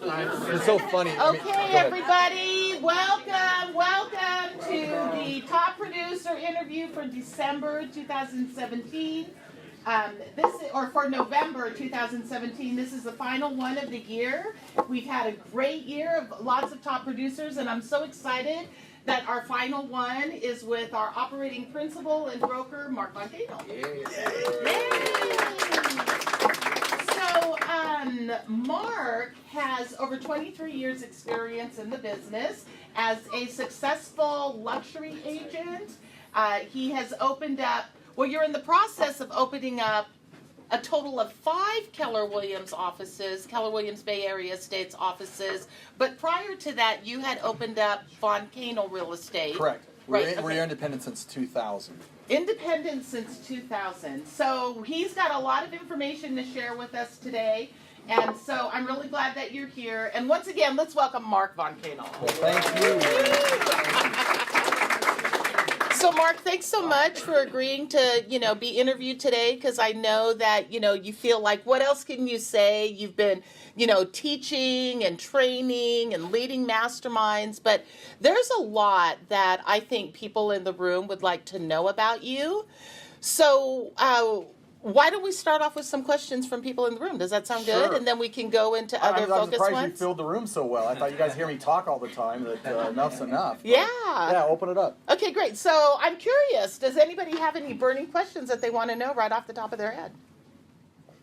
It's so funny. Okay, everybody, welcome to the top producer interview for December 2017. For November 2017. This is the final one of the year. We've had a great year of lots of top producers, and I'm so excited that our final one is with our operating principal and broker, Mark Von Kaenel. So, Mark has over 23 years experience in the business as a successful luxury agent. He has opened up, well, you're in the process of opening up a total of 5 Keller Williams offices, Keller Williams Bay Area Estates offices. But prior to that, you had opened up Von Kaenel Real Estate. Correct. We're independent since 2000. Independent since 2000. So he's got a lot of information to share with us today. And so I'm really glad that you're here. And once again, let's welcome Mark Von Kaenel. Well, thank you. So, Mark, thanks so much for agreeing to, be interviewed today, because I know that, you feel like, what else can you say? You've been, teaching and training and leading masterminds, but there's a lot that I think people in the room would like to know about you. So, why don't we start off with some questions from people in the room? Does that sound good? And then we can go into other focus ones. I'm surprised you filled the room so well. I thought you guys hear me talk all the time, that enough's enough. Yeah. Yeah, open it up. Okay, great. So I'm curious, does anybody have any burning questions that they want to know right off the top of their head?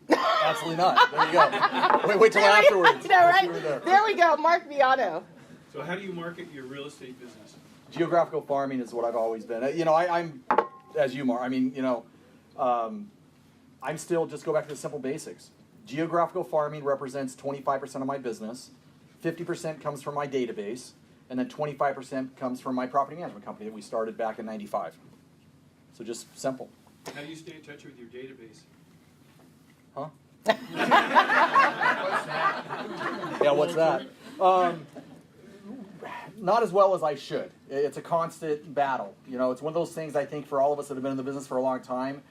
Absolutely not. There you go. Wait till afterwards. No, right? There we go. Mark Viano. So how do you market your real estate business? Geographical farming is what I've always been. I'm, as you, Mark, I'm still, just go back to the simple basics. Geographical farming represents 25% of my business, 50% comes from my database, and then 25% comes from my property management company that we started back in '95. So just simple. How do you stay in touch with your database? Huh? Yeah, what's that? Not as well as I should. It's a constant battle. It's one of those things, I think, for all of us that have been in the business for a long time.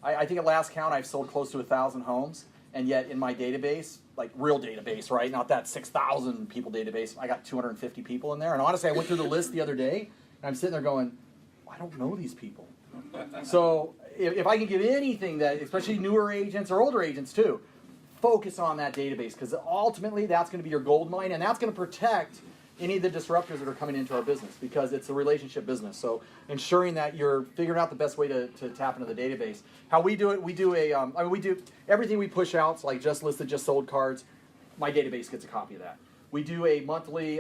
I think at last count I've sold close to 1,000 homes, and yet in my database, like real database, right? Not that 6,000 people database. I got 250 people in there. And honestly, I went through the list the other day, and I'm sitting there going, I don't know these people. So if I can give anything that, especially newer agents or older agents too, focus on that database, because ultimately that's going to be your gold mine, and that's going to protect any of the disruptors that are coming into our business, because it's a relationship business. So ensuring that you're figuring out the best way to tap into the database. How we do it, we do everything we push out, so like just listed, just sold cards, my database gets a copy of that. We do a monthly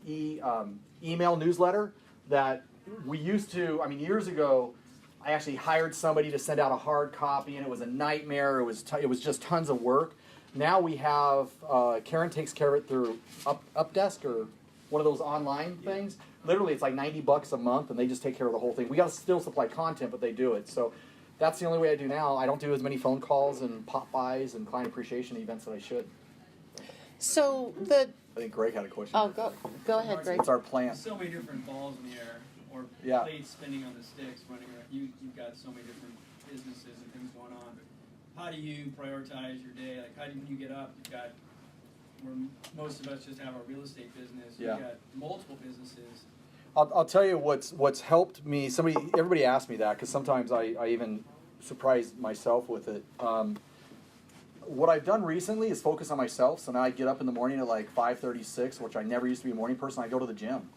email newsletter that we used to, years ago, I actually hired somebody to send out a hard copy, and it was a nightmare. It was just tons of work. Now we have, Karen takes care of it through Updesk or one of those online things. Literally, it's like $90 a month, and they just take care of the whole thing. We got to still supply content, but they do it. So that's the only way I do now. I don't do as many phone calls and pop-bys and client appreciation events that I should. So I think Greg had a question. Oh, go ahead, Greg. What's our plan? There's so many different balls in the air, or plates spinning on the sticks, running around. You've got so many different businesses and things going on. How do you prioritize your day? Like, how do you get up? You've got, where most of us just have our real estate business. You've got multiple businesses. I'll tell you what's helped me. Everybody asks me that, because sometimes I even surprise myself with it. What I've done recently is focus on myself. So now I get up in the morning at like 5:36, which I never used to be a morning person. I go to the gym,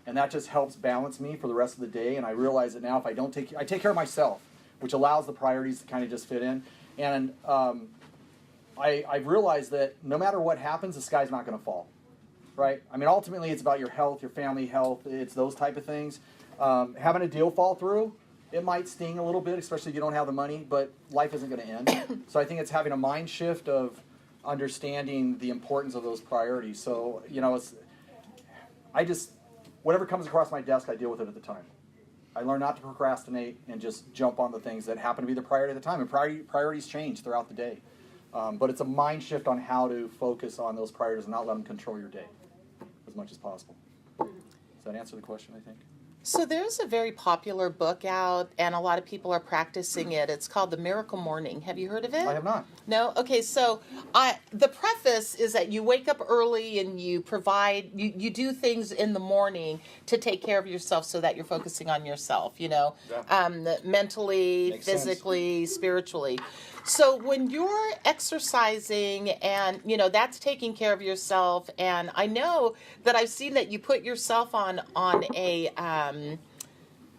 and that just helps balance me for the rest of the day. And I realize that now if I take care of myself, which allows the priorities to kind of just fit in. And I've realized that no matter what happens, the sky's not going to fall, right? Ultimately, it's about your health, your family health. It's those type of things. Having a deal fall through, it might sting a little bit, especially if you don't have the money, but life isn't going to end. So I think it's having a mind shift of understanding the importance of those priorities. So, whatever comes across my desk, I deal with it at the time. I learn not to procrastinate and just jump on the things that happen to be the priority at the time. And priorities change throughout the day. But it's a mind shift on how to focus on those priorities and not let them control your day as much as possible. Does that answer the question, I think? So there's a very popular book out, and a lot of people are practicing it. It's called The Miracle Morning. Have you heard of it? I have not. No? Okay, so the preface is that you wake up early and you you do things in the morning to take care of yourself so that you're focusing on yourself, Yeah. mentally, Makes sense. physically, spiritually. So when you're exercising and, that's taking care of yourself, and I know that I've seen that you put yourself on a,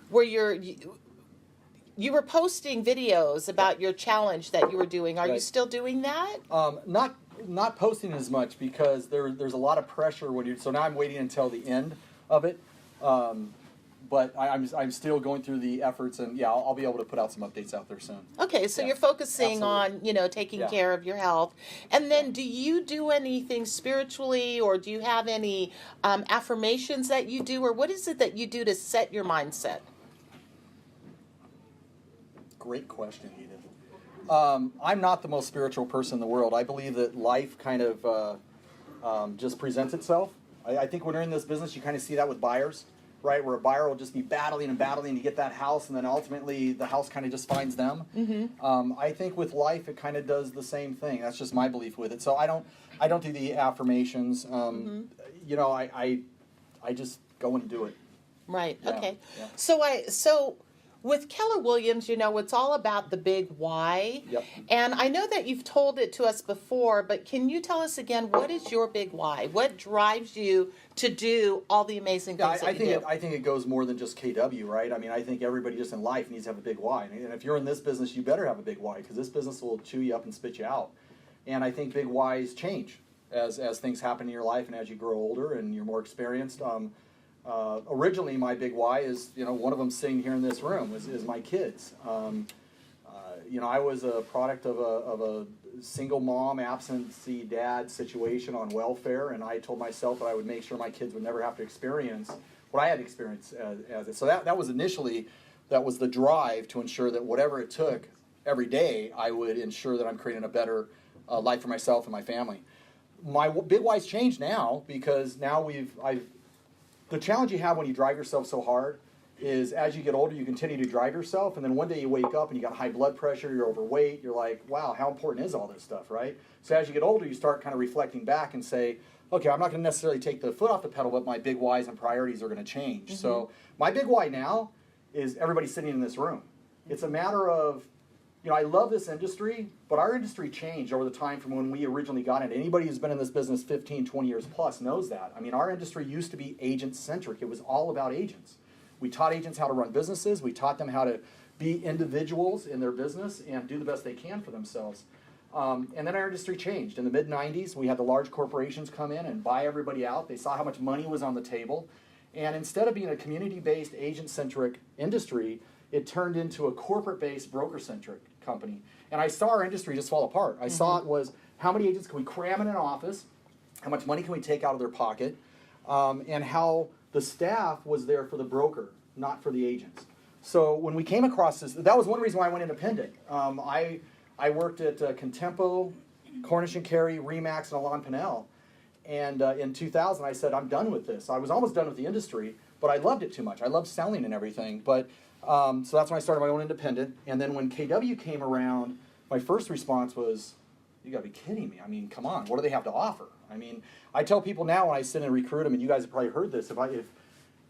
where you were posting videos about your challenge that you were doing. Are you Right. still doing that? Not posting as much because there's a lot of pressure when so now I'm waiting until the end of it. But I'm still going through the efforts, and yeah, I'll be able to put out some updates out there soon. Okay, so Yeah, you're focusing absolutely. on, taking Yeah. care of your health. And then do you do anything spiritually, or do you have any affirmations that you do, or what is it that you do to set your mindset? Great question, Edith. I'm not the most spiritual person in the world. I believe that life kind of just presents itself. I think when you're in this business, you kind of see that with buyers, right? Where a buyer will just be battling and battling to get that house, and then ultimately the house kind of just finds them. Mm-hmm. I think with life, it kind of does the same thing. That's just my belief with it. So I don't do the affirmations. I just go and do it. Right. Yeah, Okay. yeah. So with Keller Williams, it's all about the big why. Yep. And I know that you've told it to us before, but can you tell us again, what is your big why? What drives you to do all the amazing things that you do? I think it goes more than just KW, right? I mean, I think everybody just in life needs to have a big why. And if you're in this business, you better have a big why, because this business will chew you up and spit you out. And I think big whys change as things happen in your life and as you grow older and you're more experienced. Originally, my big why is, one of them sitting here in this room is my kids. I was a product of a single mom, absentee dad situation on welfare, and I told myself that I would make sure my kids would never have to experience what I had experienced as it. So that was the drive to ensure that whatever it took every day, I would ensure that I'm creating a better life for myself and my family. My big why's changed now because now the challenge you have when you drive yourself so hard is as you get older, you continue to drive yourself, and then one day you wake up and you got high blood pressure, you're overweight, you're like, wow, how important is all this stuff, right? So as you get older, you start kind of reflecting back and say, okay, I'm not going to necessarily take the foot off the pedal, but my big whys and priorities are going to change. Mm-hmm. So my big why now is everybody sitting in this room. It's a matter of, I love this industry, but our industry changed over the time from when we originally got in. Anybody who's been in this business 15, 20 years plus knows that. I mean, our industry used to be agent-centric. It was all about agents. We taught agents how to run businesses. We taught them how to be individuals in their business and do the best they can for themselves. And then our industry changed. In the mid-90s, we had the large corporations come in and buy everybody out. They saw how much money was on the table. And instead of being a community-based, agent-centric industry, it turned into a corporate-based, broker-centric company. And I saw our industry just fall apart. I saw it was, how many agents can we cram in an office? How much money can we take out of their pocket? And how the staff was there for the broker, not for the agents. So when we came across this, that was one reason why I went independent. I worked at Contempo, Cornish & Carey, Remax, and Alon Pinnell. And in 2000, I said, I'm done with this. I was almost done with the industry, but I loved it too much. I loved selling and everything. But so that's when I started my own independent. And then when KW came around, my first response was, you gotta be kidding me. I mean, come on, what do they have to offer? I mean, I tell people now when I sit and recruit them, and you guys have probably heard this,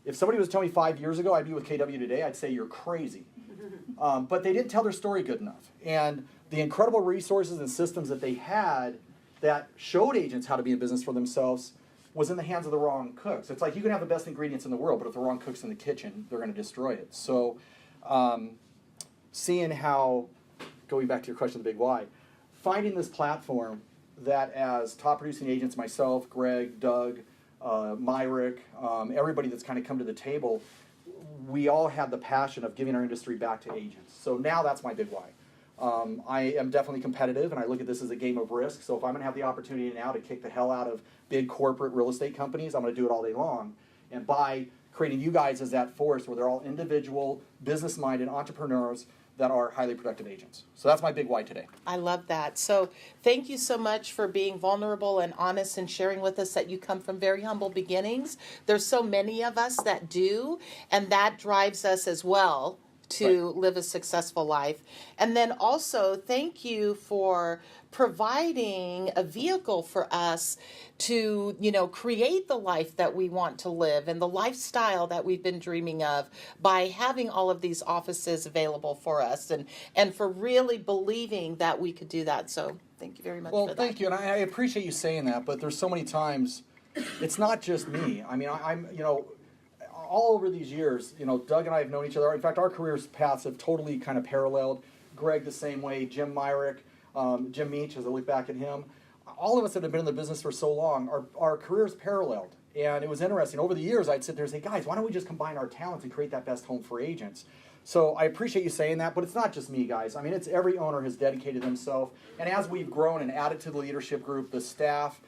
if somebody was telling me 5 years ago I'd be with KW today, I'd say you're crazy. But they didn't tell their story good enough. And the incredible resources and systems that they had that showed agents how to be in business for themselves was in the hands of the wrong cooks. It's like you can have the best ingredients in the world, but if the wrong cook's in the kitchen, they're going to destroy it. So seeing how, going back to your question, the big why, finding this platform that as top producing agents, myself, Greg, Doug, Myrick, everybody that's kind of come to the table, we all have the passion of giving our industry back to agents. So now that's my big why. I am definitely competitive, and I look at this as a game of risk. So if I'm going to have the opportunity now to kick the hell out of big corporate real estate companies, I'm going to do it all day long. And by creating you guys as that force where they're all individual, business-minded entrepreneurs that are highly productive agents. So that's my big why today. I love that. So thank you so much for being vulnerable and honest and sharing with us that you come from very humble beginnings. There's so many of us that do, and that drives us as well to live a successful life. And then also, thank you for providing a vehicle for us to, create the life that we want to live and the lifestyle that we've been dreaming of by having all of these offices available for us and for really believing that we could do that. So thank you very much for that. Well, thank you. And I appreciate you saying that, but there's so many times, it's not just me. I mean, I'm all over these years, Doug and I have known each other. In fact, our careers paths have totally kind of paralleled. Greg the same way, Jim Myrick, Jim Meach, as I look back at him. All of us that have been in the business for so long, our careers paralleled. And it was interesting. Over the years, I'd sit there and say, guys, why don't we just combine our talents and create that best home for agents? So I appreciate you saying that, but it's not just me, guys. I mean, it's every owner has dedicated themselves. And as we've grown and added to the leadership group, the staff,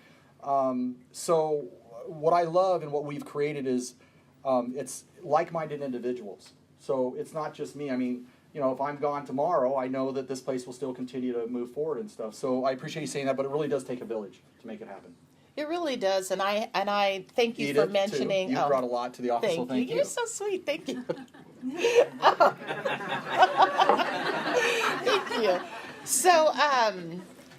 so what I love and what we've created is it's like-minded individuals. So it's not just me. I mean, if I'm gone tomorrow, I know that this place will still continue to move forward and stuff. So I appreciate you saying that, but it really does take a village to make it happen. It really does, and I thank you Edith, for mentioning. Too. You brought a lot to the office, so thank you. You're so sweet. Thank you. Thank you. So,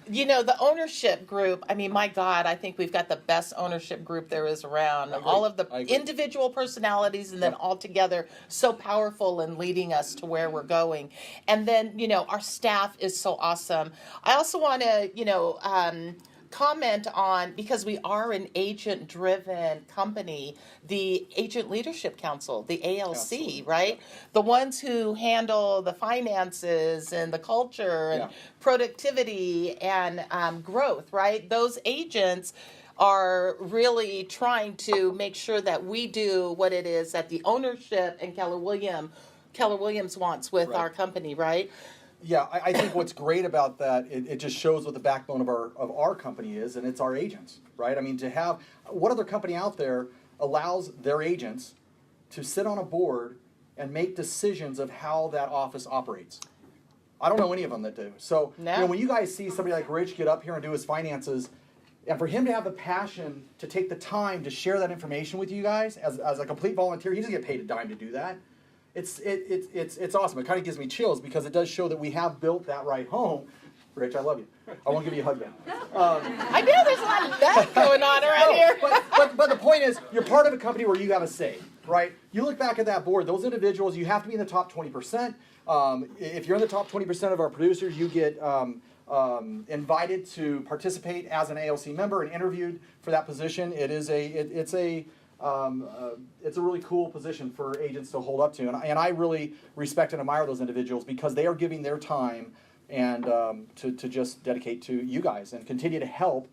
the ownership group, I mean, my God, I think we've got the best ownership group there is around. All of the individual personalities and then all together, so powerful in leading us to where we're going. And then, our staff is so awesome. I also want to, comment on, because we are an agent-driven company, the Agent Leadership Council, the ALC, Absolutely. Right? The ones who handle the finances and the culture and productivity and growth, right? Those agents are really trying to make sure that we do what it is that the ownership and Keller Williams wants with our company, right? Yeah, I think what's great about that, it just shows what the backbone of our company is, and it's our agents, right? I mean, to have, what other company out there allows their agents to sit on a board and make decisions of how that office operates? I don't know any of them that do. So, when you guys see somebody like Rich get up here and do his finances, and for him to have the passion to take the time to share that information with you guys as a complete volunteer, he doesn't get paid a dime to do that. It's awesome. It kind of gives me chills because it does show that we have built that right home. Rich, I love you. I won't give you a hug then. I know there's a lot of that going on around here. But the point is, you're part of a company where you have a say, right? You look back at that board, those individuals, you have to be in the top 20%. If you're in the top 20% of our producers, you get invited to participate as an ALC member and interviewed for that position. It's a really cool position for agents to hold up to. And I really respect and admire those individuals because they are giving their time and to just dedicate to you guys and continue to help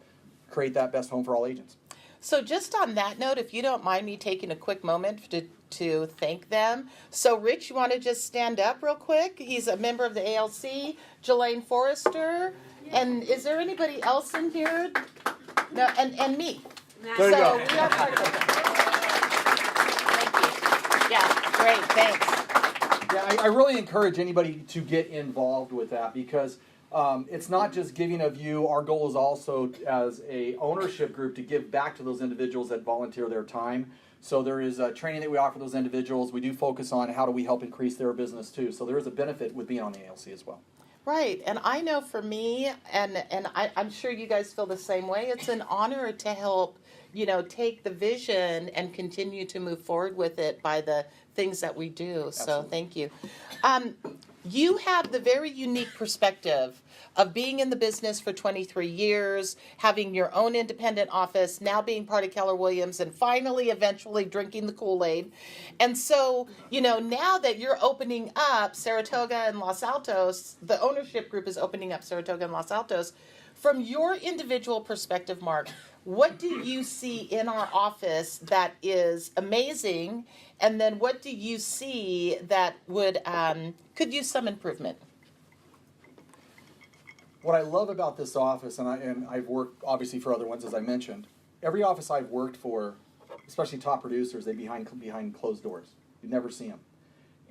create that best home for all agents. So just on that note, if you don't mind me taking a quick moment to thank them. So Rich, you want to just stand up real quick? He's a member of the ALC, Jelaine Forrester. And is there anybody else in here? No, and me. There you go. We are part of it. Yeah, great, thanks. Yeah, I really encourage anybody to get involved with that because it's not just giving of you. Our goal is also as a ownership group to give back to those individuals that volunteer their time. So there is training that we offer those individuals. We do focus on how do we help increase their business too. So there is a benefit with being on the ALC as well. Right, and I know for me, and I'm sure you guys feel the same way, it's an honor to help, take the vision and continue to move forward with it by the things that we do. Absolutely. So thank you. You have the very unique perspective of being in the business for 23 years, having your own independent office, now being part of Keller Williams, and finally, eventually drinking the Kool-Aid. And so, now that you're opening up Saratoga and Los Altos, the ownership group is opening up Saratoga and Los Altos. From your individual perspective, Mark, what do you see in our office that is amazing? And then what do you see that could use some improvement? What I love about this office, and I've worked obviously for other ones as I mentioned, every office I've worked for, especially top producers, they behind closed doors. You never see them.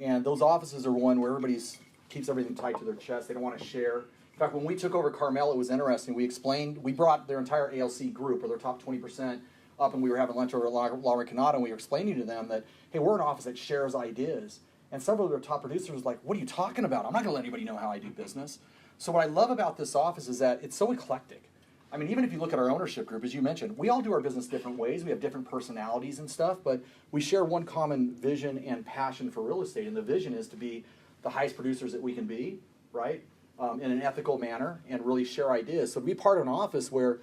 And those offices are one where everybody's keeps everything tight to their chest. They don't want to share. In fact, when we took over Carmel, it was interesting. We brought their entire ALC group, or their top 20%, up, and we were having lunch over at La Recanada, and we were explaining to them that, hey, we're an office that shares ideas. And several of their top producers were like, what are you talking about? I'm not going to let anybody know how I do business. So what I love about this office is that it's so eclectic. I mean, even if you look at our ownership group, as you mentioned, we all do our business different ways. We have different personalities and stuff, but we share one common vision and passion for real estate. And the vision is to be the highest producers that we can be, right? In an ethical manner, and really share ideas. So to be part of an office where,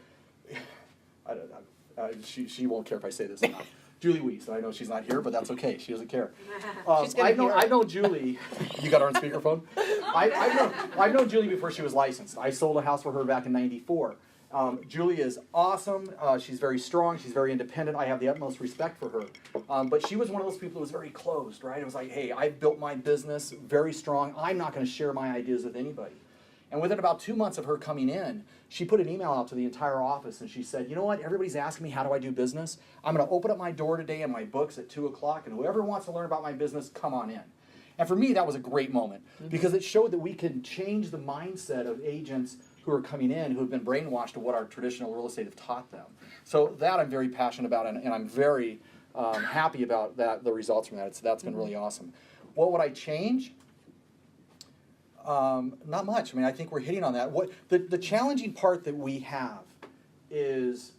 she won't care if I say this or not. Julie Weiss, I know she's not here, but that's okay. She doesn't care. I've known Julie. You got her on speakerphone? I've known Julie before she was licensed. I sold a house for her back in '94. Julie is awesome. She's very strong. She's very independent. I have the utmost respect for her. But she was one of those people who was very closed, right? It was like, hey, I've built my business very strong. I'm not going to share my ideas with anybody. And within about 2 months of her coming in, she put an email out to the entire office, and she said, you know what, everybody's asking me how do I do business. I'm going to open up my door today and my books at 2 o'clock, and whoever wants to learn about my business, come on in. And for me, that was a great moment, because it showed that we can change the mindset of agents who are coming in who have been brainwashed to what our traditional real estate have taught them. So that I'm very passionate about, and I'm very happy about the results from that. That's been really awesome. What would I change? Not much. I mean, I think we're hitting on that. What the challenging part that we have is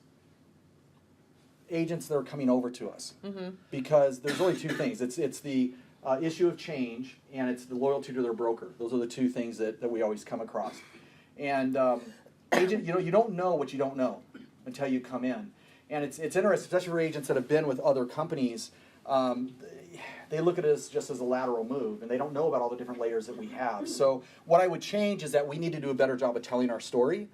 agents that are coming over to us, because there's really two things. It's the issue of change, and it's the loyalty to their broker. Those are the two things that we always come across. And agent, you don't know what you don't know until you come in. And it's interesting, especially for agents that have been with other companies. They look at us just as a lateral move, and they don't know about all the different layers that we have. So what I would change is that we need to do a better job of telling our story.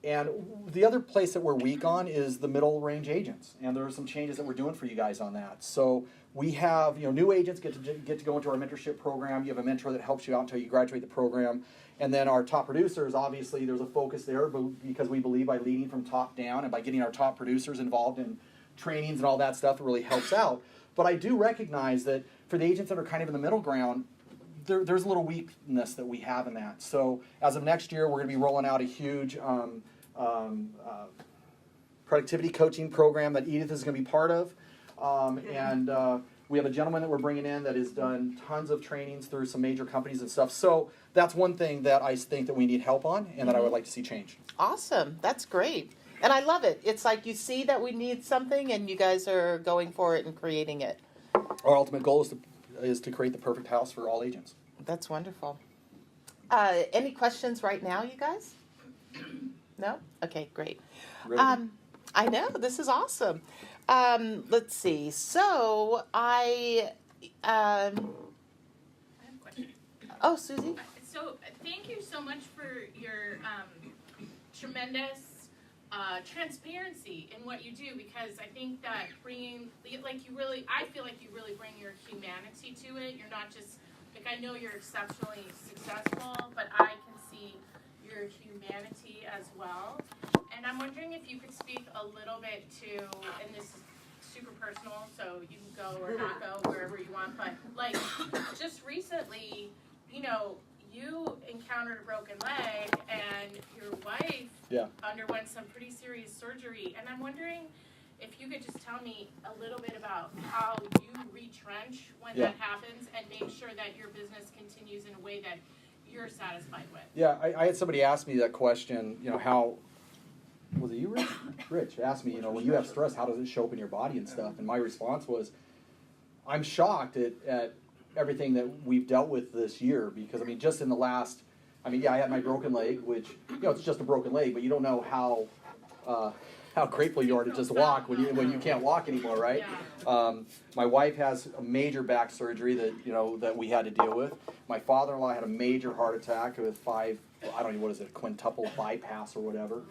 And the other place that we're weak on is the middle range agents, and there are some changes that we're doing for you guys on that. So we have, new agents get to go into our mentorship program. You have a mentor that helps you out until you graduate the program. And then our top producers, obviously, there's a focus there because we believe by leading from top down and by getting our top producers involved in trainings and all that stuff, it really helps out. But I do recognize that for the agents that are kind of in the middle ground, there's a little weakness that we have in that. So as of next year, we're going to be rolling out a huge productivity coaching program that Edith is going to be part of. And we have a gentleman that we're bringing in that has done tons of trainings through some major companies and stuff. So that's one thing that I think that we need help on, and that I would like to see change. Awesome. That's great. And I love it. It's like you see that we need something, and you guys are going for it and creating it. Our ultimate goal is to create the perfect house for all agents. That's wonderful. Any questions right now, you guys? No? Okay, great. I know. This is awesome. Let's see. So I have a question. Oh, Susie? So thank you so much for your tremendous transparency in what you do, because I think that I feel like you really bring your humanity to it. You're not just, I know you're exceptionally successful, but I can see your humanity as well. And I'm wondering if you could speak a little bit to, and this is super personal, so you can go or not go wherever you want, but just recently, you encountered a broken leg, and your wife underwent some pretty serious surgery. And I'm wondering if you could just tell me a little bit about how you retrench when that happens and make sure that your business continues in a way that you're satisfied with. Yeah, I had somebody ask me that question, how, was it you, Rich? Rich asked me, when you have stress, how does it show up in your body and stuff? And my response was, I'm shocked at everything that we've dealt with this year, because just in the last, I had my broken leg, which it's just a broken leg, but you don't know how grateful you are to just walk when you can't walk anymore, right? My wife has a major back surgery that we had to deal with. My father-in-law had a major heart attack with quintuple bypass or whatever.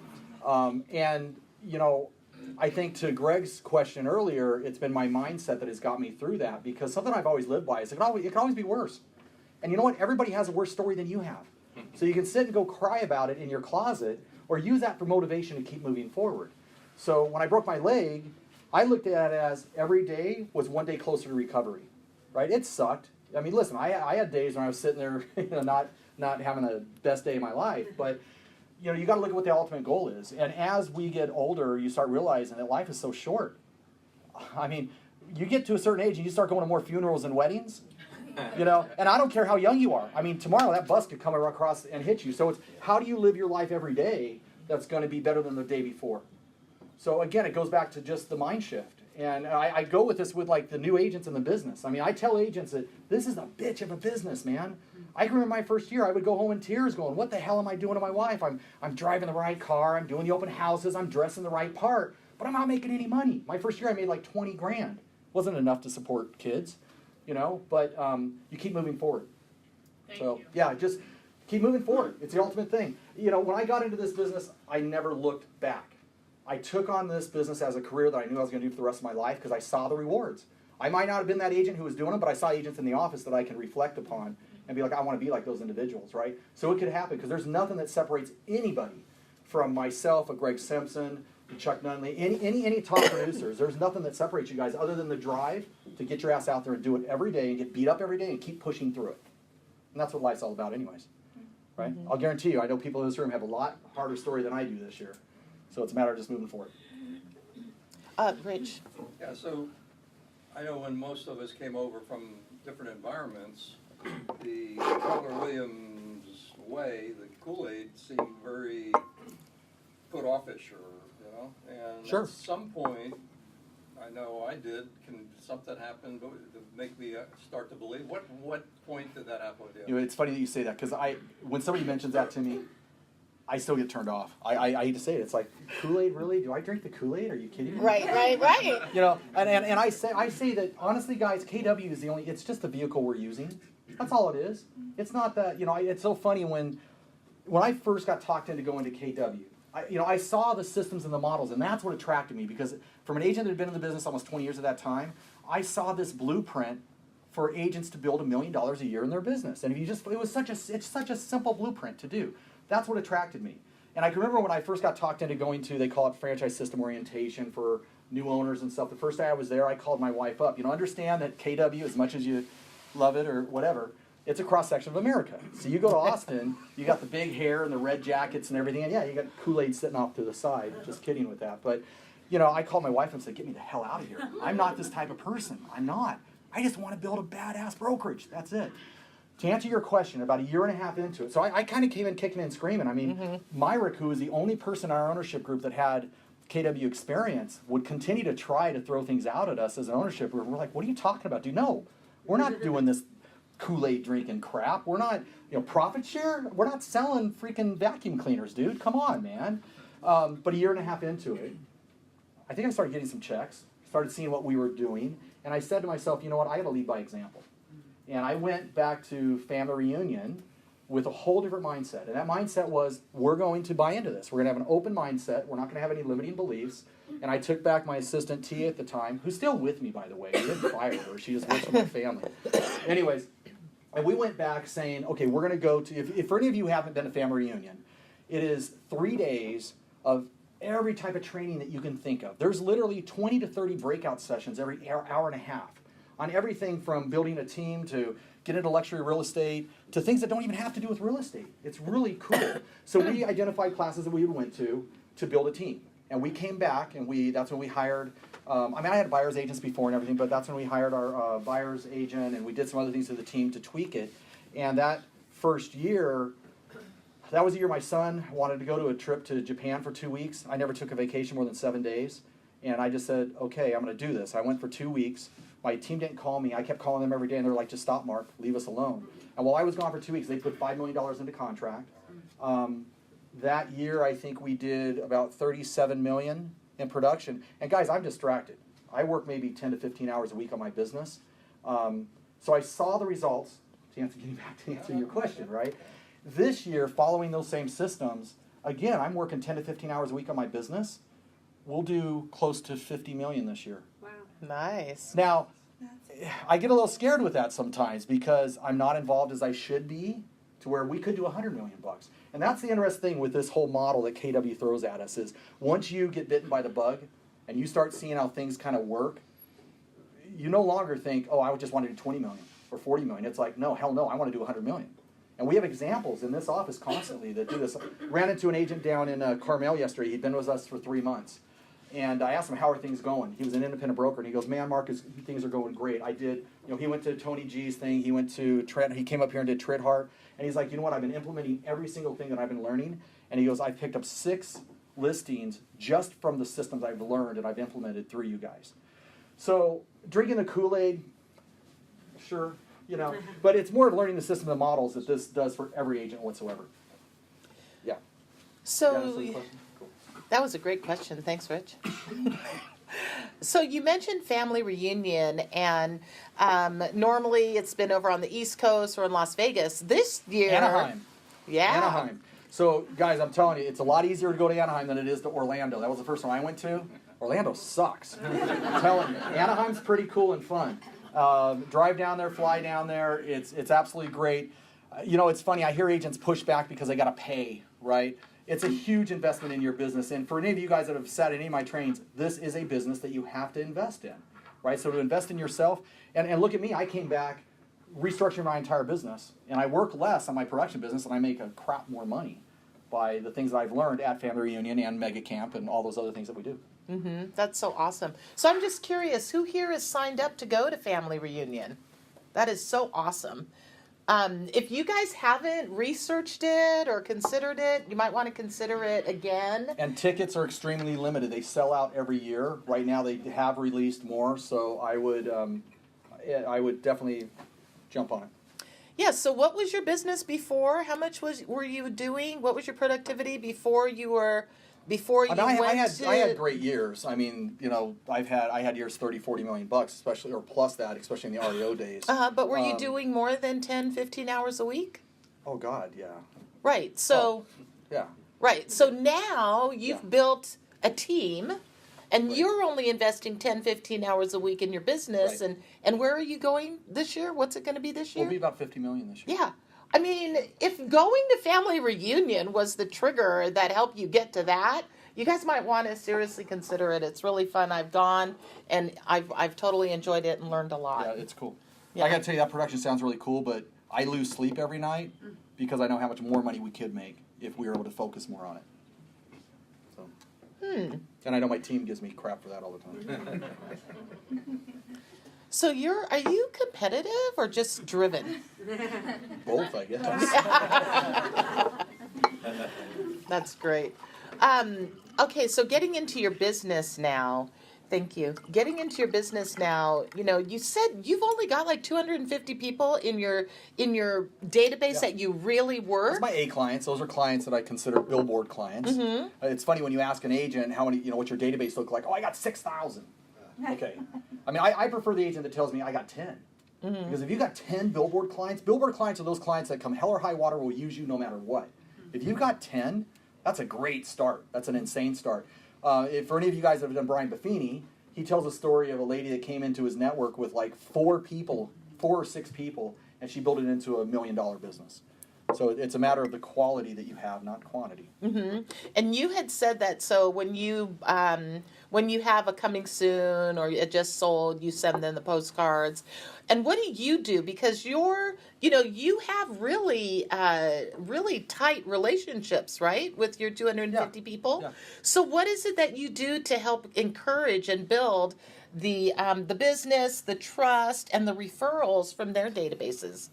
I think to Greg's question earlier, it's been my mindset that has got me through that, because something I've always lived by is it can always be worse. And you know what? Everybody has a worse story than you have. So you can sit and go cry about it in your closet, or use that for motivation to keep moving forward. So when I broke my leg, I looked at it as every day was one day closer to recovery, right? It sucked. I mean, listen, I had days when I was sitting there, not having the best day of my life, but you got to look at what the ultimate goal is. And as we get older, you start realizing that life is so short. I mean, you get to a certain age and you start going to more funerals and weddings, and I don't care how young you are. I mean, tomorrow that bus could come across and hit you. So it's how do you live your life every day that's going to be better than the day before? So again, it goes back to just the mind shift. And I go with this with like the new agents in the business. I mean, I tell agents that this is a bitch of a business, man. I can remember my first year, I would go home in tears going, what the hell am I doing to my wife? I'm driving the right car, I'm doing the open houses, I'm dressing the right part, but I'm not making any money. My first year I made like 20 grand. Wasn't enough to support kids, but you keep moving forward. Thank you. Yeah, just keep moving forward. It's the ultimate thing. When I got into this business, I never looked back. I took on this business as a career that I knew I was going to do for the rest of my life because I saw the rewards. I might not have been that agent who was doing it, but I saw agents in the office that I can reflect upon and be like, I want to be like those individuals, right? So it could happen because there's nothing that separates anybody from myself, a Greg Simpson, a Chuck Nunley, any top producers. There's nothing that separates you guys other than the drive to get your ass out there and do it every day and get beat up every day and keep pushing through it. And that's what life's all about anyways, right? I'll guarantee you, I know people in this room have a lot harder story than I do this year. So it's a matter of just moving forward. Rich. Yeah, so I know when most of us came over from different environments, the Keller Williams way, the Kool-Aid seemed very put offish, and Sure. At some point, I know I did, can something happen to make me start to believe? What point did that happen with you? It's funny that you say that because when somebody mentions that to me, I still get turned off. I hate to say it. It's like, Kool-Aid, really? Do I drink the Kool-Aid? Are you kidding me? Right. And I say that, honestly, guys, KW is it's just the vehicle we're using. That's all it is. It's not that, it's so funny when I first got talked into going to KW, I saw the systems and the models, and that's what attracted me because from an agent that had been in the business almost 20 years at that time, I saw this blueprint for agents to build $1 million a year in their business. And it's such a simple blueprint to do. That's what attracted me. And I can remember when I first got talked into going to, they call it franchise system orientation for new owners and stuff. The first day I was there, I called my wife up. Understand that KW, as much as you love it or whatever, it's a cross-section of America. So you go to Austin, you got the big hair and the red jackets and everything, and yeah, you got Kool-Aid sitting off to the side. Just kidding with that. But, I called my wife and said, get me the hell out of here. I'm not this type of person. I'm not. I just want to build a badass brokerage. That's it. To answer your question, about 1.5 years into it, so I kind of came in kicking and screaming. I mean, Myrick, who was the only person in our ownership group that had KW experience, would continue to try to throw things out at us as an ownership group. We're like, what are you talking about, dude? No, we're not doing this Kool-Aid drinking crap. We're not, profit share? We're not selling freaking vacuum cleaners, dude. Come on, man. But 1.5 years into it, I think I started getting some checks, started seeing what we were doing, and I said to myself, you know what, I got to lead by example. And I went back to family reunion with a whole different mindset. And that mindset was, we're going to buy into this. We're going to have an open mindset. We're not going to have any limiting beliefs. And I took back my assistant, Tia, at the time, who's still with me, by the way. I didn't fire her. She just works with my family. Anyways, and we went back saying, okay, we're going to go to, if for any of you haven't been to family reunion, it is 3 days of every type of training that you can think of. There's literally 20 to 30 breakout sessions every hour and a half. On everything from building a team to get into luxury real estate to things that don't even have to do with real estate. It's really cool. So we identified classes that we went to build a team. And we came back and that's when we hired, I had buyer's agents before and everything, but that's when we hired our buyer's agent and we did some other things to the team to tweak it. And that first year, that was the year my son wanted to go to a trip to Japan for 2 weeks. I never took a vacation more than 7 days. And I just said, okay, I'm going to do this. I went for 2 weeks. My team didn't call me. I kept calling them every day, and they're like, just stop, Mark. Leave us alone. And while I was gone for 2 weeks, they put $5 million into contract. That year, I think we did about $37 million in production. And guys, I'm distracted. I work maybe 10 to 15 hours a week on my business. So I saw the results, getting back to answering your question, right? This year, following those same systems, again, I'm working 10 to 15 hours a week on my business. We'll do close to $50 million this year. Wow. Nice. Now, I get a little scared with that sometimes because I'm not involved as I should be to where we could do $100 million. And that's the interesting thing with this whole model that KW throws at us is once you get bitten by the bug and you start seeing how things kind of work, you no longer think, oh, I just want to do $20 million. or 40 million. It's like, no, hell no, I want to do 100 million. And we have examples in this office constantly that do this. Ran into an agent down in Carmel yesterday. He'd been with us for 3 months. And I asked him, how are things going? He was an independent broker, and he goes, man, Marcus, things are going great. He went to Tony G's thing. He went to he came up here and did Treadheart. And he's like, you know what, I've been implementing every single thing that I've been learning. And he goes, I've picked up 6 listings just from the systems I've learned and I've implemented through you guys. So drinking the Kool-Aid, sure, but it's more of learning the system and the models that this does for every agent whatsoever. Yeah. So that was a great question. Thanks, Rich. So you mentioned family reunion, and normally it's been over on the East Coast or in Las Vegas. This year, Anaheim. Yeah. Anaheim. So, guys, I'm telling you, it's a lot easier to go to Anaheim than it is to Orlando. That was the first one I went to. Orlando sucks. I'm telling you. Anaheim's pretty cool and fun. Drive down there, fly down there. It's absolutely great. It's funny. I hear agents push back because they got to pay, right? It's a huge investment in your business. And for any of you guys that have sat in any of my trainings, this is a business that you have to invest in, right? So to invest in yourself, and look at me, I came back restructuring my entire business, and I work less on my production business, and I make a crap more money by the things that I've learned at Family Reunion and Mega Camp and all those other things that we do. Mm-hmm. That's so awesome. So I'm just curious, who here is signed up to go to Family Reunion? That is so awesome. If you guys haven't researched it or considered it, you might want to consider it again. And tickets are extremely limited. They sell out every year. Right now they have released more, so I would definitely jump on it. Yeah, so what was your business before? How much were you doing? What was your productivity before you went to... I had great years. I mean, I had years 30, 40 million bucks, especially, or plus that, especially in the REO days. But were you doing more than 10, 15 hours a week? Oh God, yeah. Right. So yeah. Right. So now you've built a team, and you're only investing 10, 15 hours a week in your business. Right. And where are you going this year? What's it going to be this year? We'll be about 50 million this year. Yeah. I mean, if going to Family Reunion was the trigger that helped you get to that, you guys might want to seriously consider it. It's really fun. I've gone, and I've totally enjoyed it and learned a lot. Yeah, it's cool. Yeah. I got to tell you, that production sounds really cool, but I lose sleep every night because I know how much more money we could make if we were able to focus more on it. So. And I know my team gives me crap for that all the time. So are you competitive or just driven? Both, I guess. That's great. Okay, so getting into your business now. Thank you. Getting into your business now, you said you've only got like 250 people in your database that you really work. That's my A clients. Those are clients that I consider billboard clients. Mm-hmm. It's funny when you ask an agent how many, what's your database look like? Oh, I got 6,000. Okay. I mean, I prefer the agent that tells me I got 10. Mm-hmm. Because if you got 10 billboard clients are those clients that come hell or high water will use you no matter what. If you've got 10, that's a great start. That's an insane start. For any of you guys that have done Brian Buffini, he tells a story of a lady that came into his network with like 4 or 6 people, and she built it into $1 million business. So it's a matter of the quality that you have, not quantity. Mm-hmm. And you had said that, so when you have a coming soon or it just sold, you send them the postcards. And what do you do? Because you have really tight relationships, right, with your 250 people. Yeah. So what is it that you do to help encourage and build the business, the trust, and the referrals from their databases?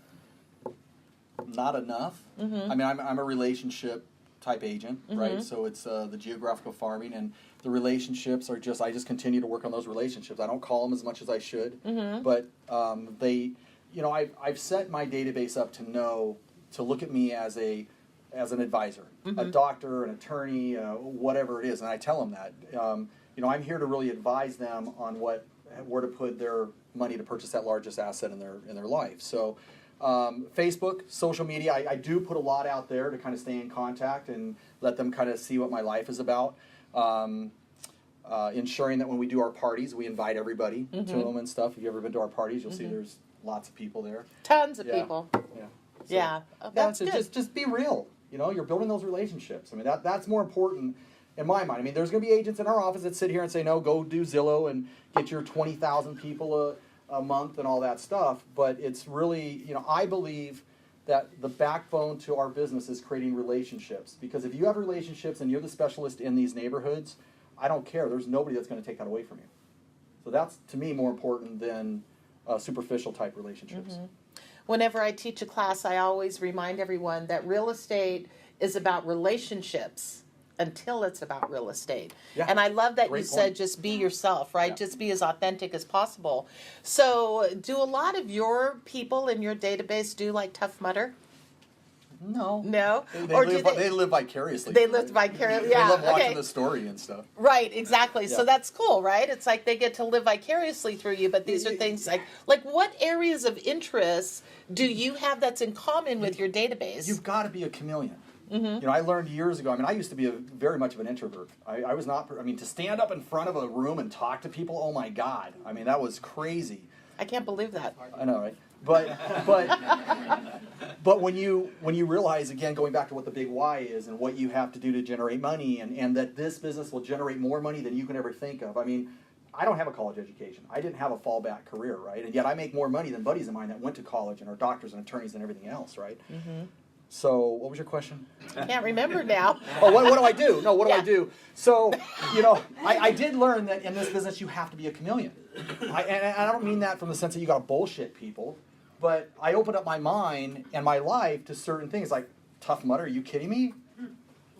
Not enough. Mm-hmm. I mean, I'm a relationship type agent, right? So it's the geographical farming, and the relationships are I just continue to work on those relationships. I don't call them as much as I should, but I've set my database up to look at me as an advisor, a doctor, an attorney, whatever it is, and I tell them that. I'm here to really advise them on where to put their money to purchase that largest asset in their life. So. Facebook, social media, I do put a lot out there to kind of stay in contact and let them kind of see what my life is about. Ensuring that when we do our parties, we invite everybody to them and stuff. If you've ever been to our parties, you'll see there's lots of people there. Tons of people. Yeah. So, yeah. Oh, that's good. Just be real. You're building those relationships. I mean, that's more important in my mind. I mean, there's going to be agents in our office that sit here and say, no, go do Zillow and get your 20,000 people a month and all that stuff, but it's really, I believe that the backbone to our business is creating relationships. Because if you have relationships and you're the specialist in these neighborhoods, I don't care. There's nobody that's going to take that away from you. So that's, to me, more important than superficial type relationships. Mm-hmm. Whenever I teach a class, I always remind everyone that real estate is about relationships until it's about real estate. Yeah. And I love that Great you said point. just be yourself, right? Yeah. Just be as authentic as possible. So do a lot of your people in your database do like Tough Mudder? No. No? They live vicariously. They live vicariously. Yeah. They love watching okay. the story and stuff. Right, exactly. Yeah. So that's cool, right? It's like they get to live vicariously through you, but these are things like what areas of interest do you have that's in common with your database? You've got to be a chameleon. Mm-hmm. I learned years ago, I used to be very much of an introvert. I was not, to stand up in front of a room and talk to people, oh my God. That was crazy. I can't believe that. I know, right? But when you realize, again, going back to what the big why is and what you have to do to generate money and that this business will generate more money than you can ever think of. I don't have a college education. I didn't have a fallback career, right? And yet I make more money than buddies of mine that went to college and are doctors and attorneys and everything else, right? Mm-hmm. So what was your question? I can't remember now. Oh, what do I do? No, what do Yeah. I do? So, I did learn that in this business you have to be a chameleon. And I don't mean that from the sense that you got to bullshit people, but I opened up my mind and my life to certain things like Tough Mudder. Are you kidding me?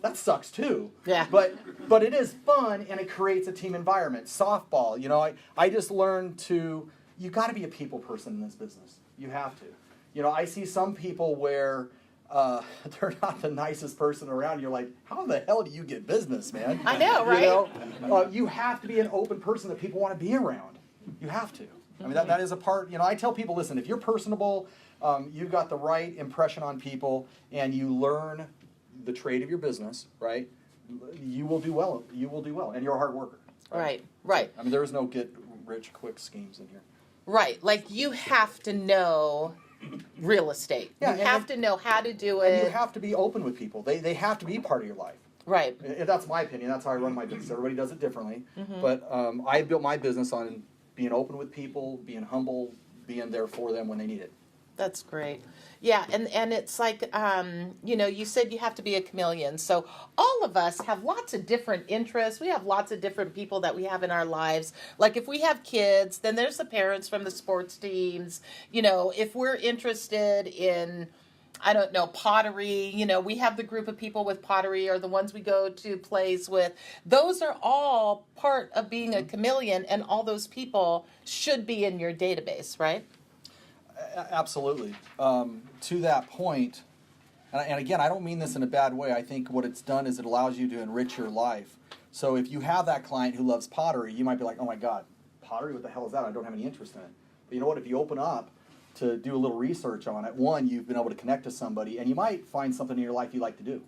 That sucks too. Yeah. But it is fun and it creates a team environment. Softball, I just learned you got to be a people person in this business. You have to. I see some people where they're not the nicest person around. You're like, how the hell do you get business, man? I know, right? You have to be an open person that people want to be around. You have to. That is a part. I tell people, listen, if you're personable, you've got the right impression on people, and you learn the trade of your business, right? You will do well. You will do well, and you're a hard worker. Right. There is no get rich quick schemes in here. Right. Like you have to know real estate. Yeah, you have to know how to do it. And you have to be open with people. They have to be part of your life. Right. That's my opinion. That's how I run my business. Everybody does it differently. Mm-hmm. But I built my business on being open with people, being humble, being there for them when they need it. That's great. Yeah, and it's like, you said you have to be a chameleon. So all of us have lots of different interests. We have lots of different people that we have in our lives. Like if we have kids, then there's the parents from the sports teams. If we're interested in, I don't know, pottery, we have the group of people with pottery or the ones we go to plays with. Those are all part of being a chameleon, and all those people should be in your database, right? Absolutely. To that point, and again, I don't mean this in a bad way. I think what it's done is it allows you to enrich your life. So if you have that client who loves pottery, you might be like, oh my God, pottery? What the hell is that? I don't have any interest in it. But you know what? If you open up to do a little research on it, one, you've been able to connect to somebody, and you might find something in your life you like to do.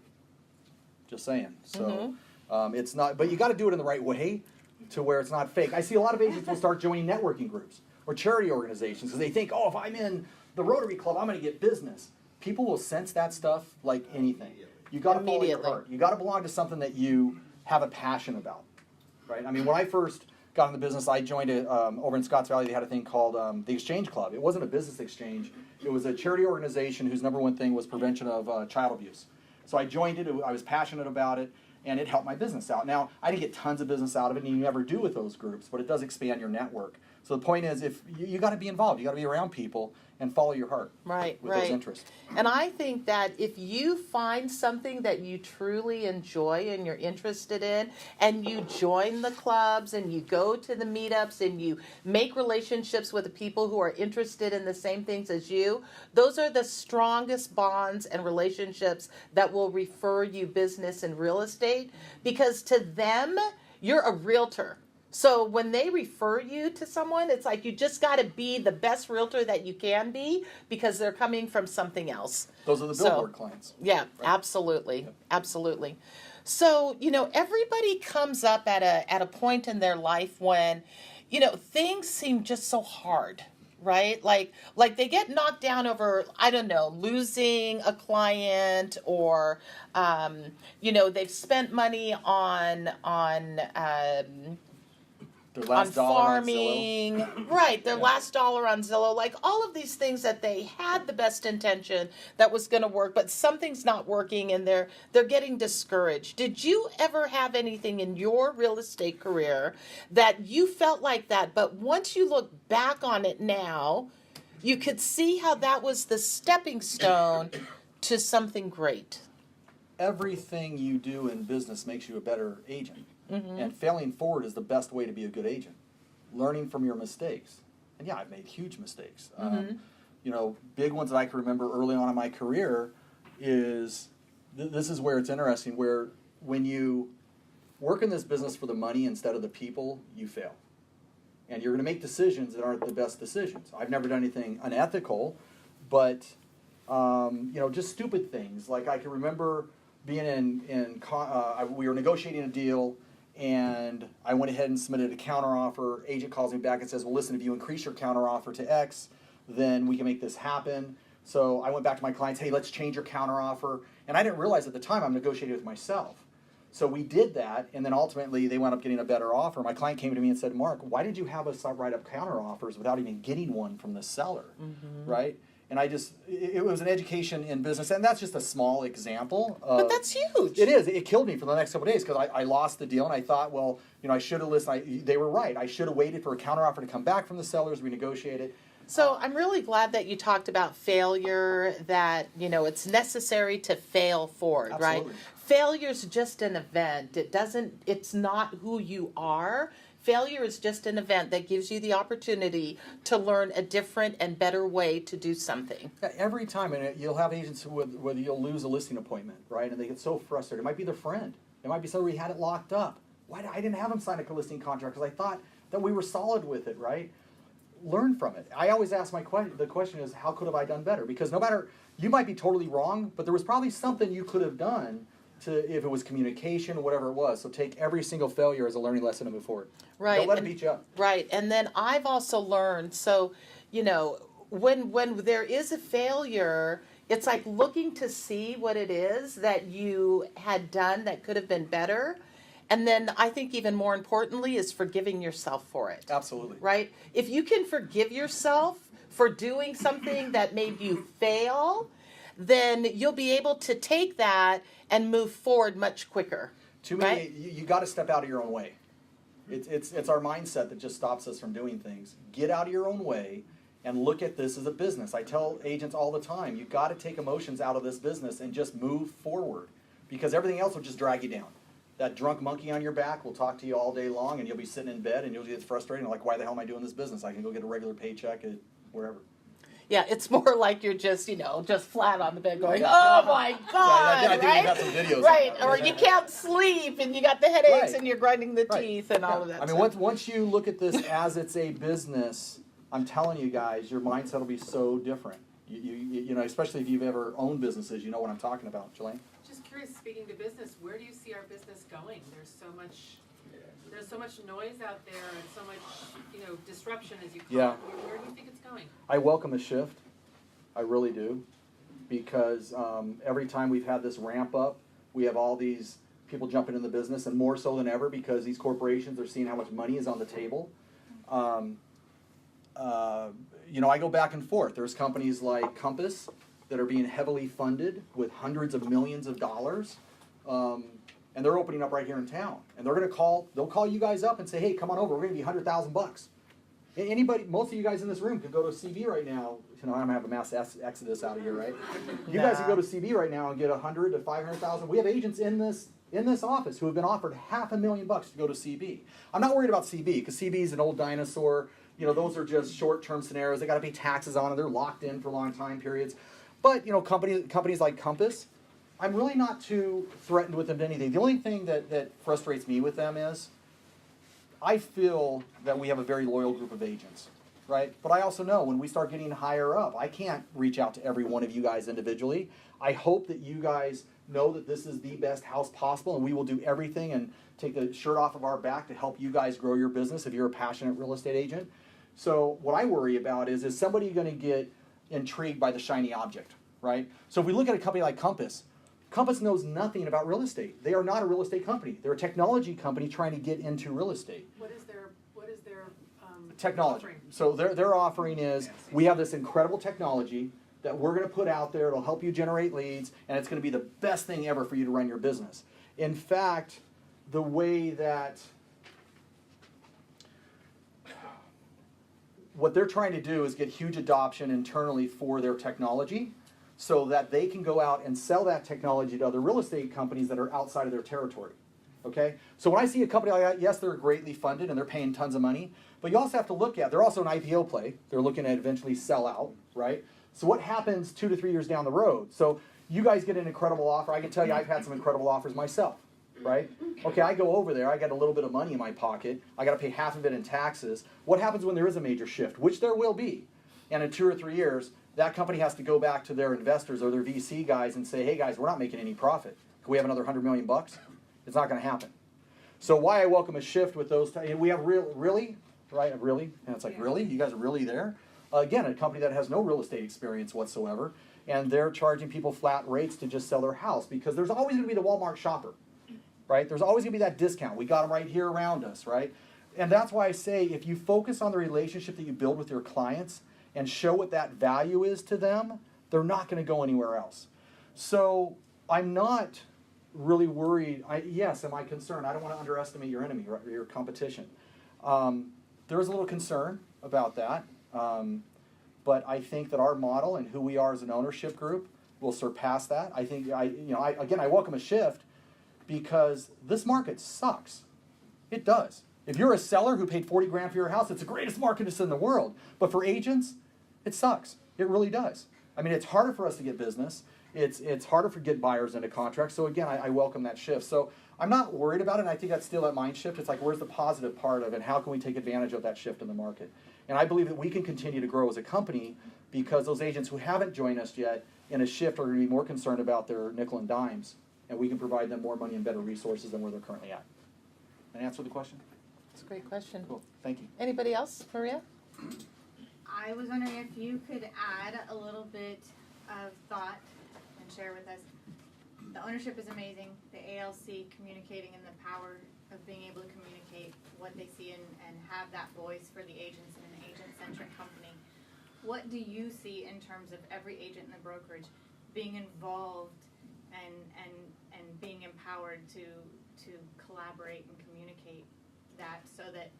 Just saying. So it's not, but you got to do it in the right way to where it's not fake. I see a lot of agents will start joining networking groups or charity organizations because they think, oh, if I'm in the Rotary Club, I'm going to get business. People will sense that stuff like anything. You got to follow your heart. You got to belong to something that you have a passion about, right? When I first got in the business, I joined it over in Scotts Valley. They had a thing called the Exchange Club. It wasn't a business exchange. It was a charity organization whose number one thing was prevention of child abuse. So I joined it. I was passionate about it, and it helped my business out. Now, I didn't get tons of business out of it, and you never do with those groups, but it does expand your network. So the point is, if you got to be involved, you got to be around people and follow your heart. Right, with those interests. And I think that if you find something that you truly enjoy and you're interested in, and you join the clubs and you go to the meetups and you make relationships with the people who are interested in the same things as you, those are the strongest bonds and relationships that will refer you business and real estate, because to them, you're a realtor. So when they refer you to someone, it's like you just got to be the best realtor that you can be, because they're coming from something else. Those are the billboard clients. Yeah, right? Absolutely. Yep. Absolutely. So, everybody comes up at a point in their life when, things seem just so hard, right? Like they get knocked down over, I don't know, losing a client, or, they've spent money on Their on last dollar on farming, right, their Yeah. last dollar on Zillow, like all of these things that they had the best intention that was going to work, but something's not working and they're getting discouraged. Did you ever have anything in your real estate career that you felt like that, but once you look back on it now, you could see how that was the stepping stone to something great? Everything you do in business makes you a better agent. Mm-hmm. And failing forward is the best way to be a good agent. Learning from your mistakes. And yeah, I've made huge mistakes. Mm-hmm. You know, big ones that I can remember early on in my career is, this is where it's interesting, where when you work in this business for the money instead of the people, you fail. And you're going to make decisions that aren't the best decisions. I've never done anything unethical, but, you know, just stupid things. Like I can remember being we were negotiating a deal, and I went ahead and submitted a counteroffer. Agent calls me back and says, well, listen, if you increase your counteroffer to X, then we can make this happen. So I went back to my clients, hey, let's change your counteroffer. And I didn't realize at the time I'm negotiating with myself. So we did that, and then ultimately they wound up getting a better offer. My client came to me and said, Mark, why did you have us write up counteroffers without even getting one from the seller, right? And it was an education in business, and that's just a small example. But that's huge. It is. It killed me for the next couple of days because I lost the deal, and I thought, well, you know, I should have listened. They were right. I should have waited for a counteroffer to come back from the sellers, renegotiate it. So I'm really glad that you talked about failure, that, you know, it's necessary to fail forward, Absolutely. right? Failure's just an event. It's not who you are. Failure is just an event that gives you the opportunity to learn a different and better way to do something. Yeah, every time, and you'll have agents where you'll lose a listing appointment, right? And they get so frustrated. It might be their friend. It might be somebody who had it locked up. I didn't have them sign a listing contract because I thought that we were solid with it, right? Learn from it. I always ask the question is, how could have I done better? Because no matter, you might be totally wrong, but there was probably something you could have done if it was communication or whatever it was. So take every single failure as a learning lesson to move forward. Right. Don't let it beat you up. Right. And then I've also learned, so, you know, when there is a failure, it's like looking to see what it is that you had done that could have been better. And then I think even more importantly is forgiving yourself for it. Absolutely. Right? If you can forgive yourself for doing something that made you fail, then you'll be able to take that and move forward much quicker. To me, right? you got to step out of your own way. It's our mindset that just stops us from doing things. Get out of your own way and look at this as a business. I tell agents all the time, you've got to take emotions out of this business and just move forward, because everything else will just drag you down. That drunk monkey on your back will talk to you all day long, and you'll be sitting in bed and you'll get frustrated and like, why the hell am I doing this business? I can go get a regular paycheck at wherever. Yeah, it's more like you're just, you know, just flat on the bed going, oh my God, I think right? we got some videos. Right, of that. or you can't sleep and you got the headaches Right. and you're grinding the Right. teeth and all of that I mean, stuff. once you look at this as it's a business, I'm telling you guys, your mindset will be so different. You know, especially if you've ever owned businesses, you know what I'm talking about, Jelaine. Just curious, speaking to business, where do you see our business going? There's so much noise out there and so much, you know, disruption, as you call Yeah. it. Where do you think it's going? I welcome a shift. I really do. Because every time we've had this ramp up, we have all these people jumping in the business, and more so than ever because these corporations are seeing how much money is on the table. You know, I go back and forth. There's companies like Compass that are being heavily funded with hundreds of millions of dollars. And they're opening up right here in town. And they'll call you guys up and say, hey, come on over. We're going to be $100,000. Anybody, most of you guys in this room could go to CB right now. You know, I'm gonna have a mass exodus out of here, right? You guys can go to CB right now and get 100 to 500,000. We have agents in this office who have been offered $500,000 to go to CB. I'm not worried about CB because CB is an old dinosaur. You know, those are just short-term scenarios. They got to pay taxes on it. They're locked in for long time periods. But you know, companies like Compass, I'm really not too threatened with them to anything. The only thing that frustrates me with them is, I feel that we have a very loyal group of agents, right? But I also know when we start getting higher up, I can't reach out to every one of you guys individually. I hope that you guys know that this is the best house possible, and we will do everything and take the shirt off of our back to help you guys grow your business if you're a passionate real estate agent. So what I worry about is somebody going to get intrigued by the shiny object, right? So if we look at a company like Compass, Compass knows nothing about real estate. They are not a real estate company. They're a technology company trying to get into real estate. What is technology. offering? So their offering is, we have this incredible technology that we're going to put out there. It'll help you generate leads, and it's going to be the best thing ever for you to run your business. In fact, the way that what they're trying to do is get huge adoption internally for their technology so that they can go out and sell that technology to other real estate companies that are outside of their territory. Okay? So when I see a company like that, yes, they're greatly funded and they're paying tons of money, but you also have to look at, they're also an IPO play. They're looking to eventually sell out, right? So what happens 2 to 3 years down the road? So you guys get an incredible offer. I can tell you I've had some incredible offers myself, right? Okay, I go over there. I got a little bit of money in my pocket. I got to pay half of it in taxes. What happens when there is a major shift, which there will be? And in 2 or 3 years, that company has to go back to their investors or their VC guys and say, hey guys, we're not making any profit. Can we have another $100 million bucks? It's not going to happen. So why I welcome a shift with those, we have really, right? Really? And it's like, really? You guys are really there? Again, a company that has no real estate experience whatsoever, and they're charging people flat rates to just sell their house because there's always going to be the Walmart shopper, right? There's always going to be that discount. We got them right here around us, right? And that's why I say if you focus on the relationship that you build with your clients and show what that value is to them, they're not going to go anywhere else. So I'm not really worried. Yes, am I concerned? I don't want to underestimate your enemy, right, your competition. There is a little concern about that. But I think that our model and who we are as an ownership group will surpass that. I think, I welcome a shift because this market sucks. It does. If you're a seller who paid 40 grand for your house, it's the greatest market in the world. But for agents, it sucks. It really does. I mean, it's harder for us to get business. It's harder to get buyers into contracts. So again, I welcome that shift. So I'm not worried about it, and I think that's still that mind shift. It's like, where's the positive part of it? How can we take advantage of that shift in the market? And I believe that we can continue to grow as a company because those agents who haven't joined us yet in a shift are going to be more concerned about their nickel and dimes, and we can provide them more money and better resources than where they're currently at. Can I answer the question? That's a great question. Cool. Thank you. Anybody else? Maria? I was wondering if you could add a little bit of thought and share with us. The ownership is amazing. The ALC communicating and the power of being able to communicate what they see and have that voice for the agents in an agent-centric company. What do you see in terms of every agent in the brokerage being involved and being empowered to collaborate and communicate that so that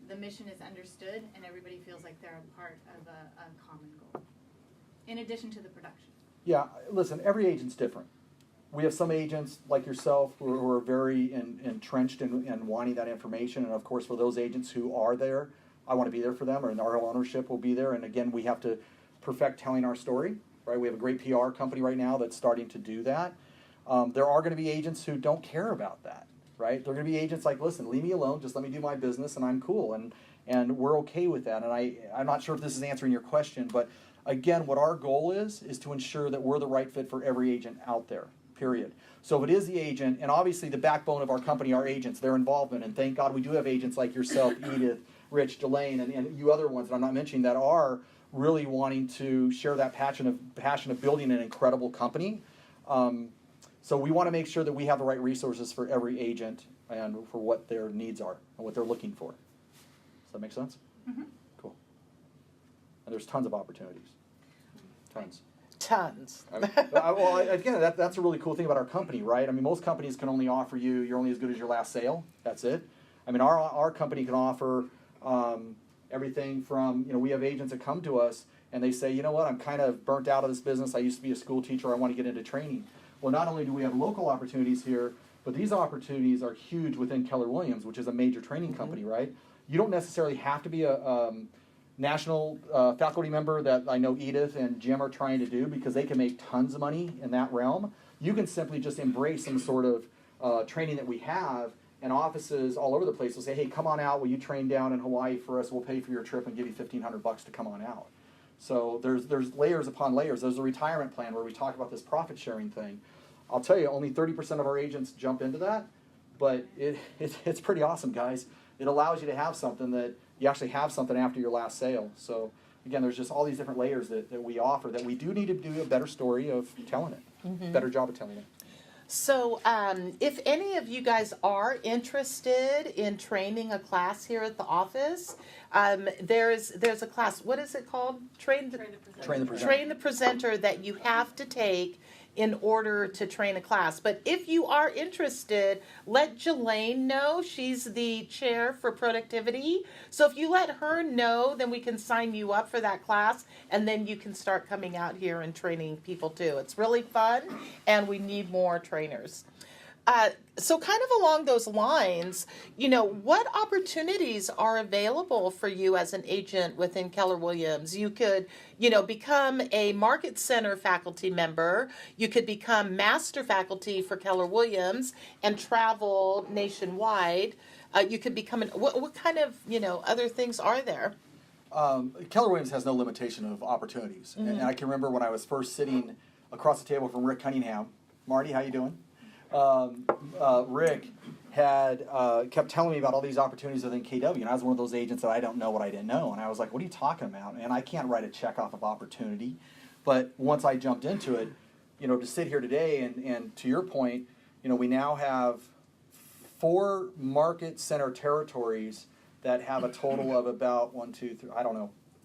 the mission is understood and everybody feels like they're a part of a common goal, in addition to the production? Yeah, listen, every agent's different. We have some agents like yourself who are very entrenched in wanting that information. And of course, for those agents who are there, I want to be there for them, and our ownership will be there. And again, we have to perfect telling our story, right? We have a great PR company right now that's starting to do that. There are going to be agents who don't care about that, right? They're going to be agents like, listen, leave me alone, just let me do my business, and I'm cool. And we're okay with that. And I'm not sure if this is answering your question, but again, what our goal is to ensure that we're the right fit for every agent out there. Period. So if it is the agent, and obviously the backbone of our company are agents, their involvement, and thank God we do have agents like yourself, Edith, Rich, Delane, and you other ones that I'm not mentioning that are really wanting to share that passion of building an incredible company. So we want to make sure that we have the right resources for every agent and for what their needs are and what they're looking for. Does that make sense? Mm-hmm. Cool. And there's tons of opportunities. Tons. Tons. Well, again, that's a really cool thing about our company, right? I mean, most companies can only offer you, you're only as good as your last sale. That's it. I mean, our company can offer everything from, we have agents that come to us and they say, you know what, I'm kind of burnt out of this business. I used to be a school teacher. I want to get into training. Well, not only do we have local opportunities here, but these opportunities are huge within Keller Williams, which is a major training company, right? You don't necessarily have to be a national faculty member that I know Edith and Jim are trying to do because they can make tons of money in that realm. You can simply just embrace some sort of training that we have, and offices all over the place will say, hey, come on out. Will you train down in Hawaii for us? We'll pay for your trip and give you $1,500 to come on out. So there's layers upon layers. There's a retirement plan where we talk about this profit sharing thing. I'll tell you, only 30% of our agents jump into that, but it's pretty awesome, guys. It allows you to have something that you actually have something after your last sale. So again, there's just all these different layers that we offer that we do need to do a better story of telling it, better job of telling it. So, if any of you guys are interested in training a class here at the office, there's a class. What is it called? Train the presenter that you have to take in order to train a class. But if you are interested, let Jelaine know. She's the chair for productivity. So if you let her know, then we can sign you up for that class, and then you can start coming out here and training people too. It's really fun, and we need more trainers. So kind of along those lines, what opportunities are available for you as an agent within Keller Williams? You could, become a Market Center faculty member. You could become master faculty for Keller Williams and travel nationwide. You could become what kind of, other things are there? Keller Williams has no limitation of opportunities. Mm-hmm. And I can remember when I was first sitting across the table from Rick Cunningham. Marty, how you doing? Rick had kept telling me about all these opportunities within KW, and I was one of those agents that I don't know what I didn't know, and I was like, what are you talking about? And I can't write a check off of opportunity. But once I jumped into it, to sit here today, and to your point, we now have 4 Market Center territories that have a total of about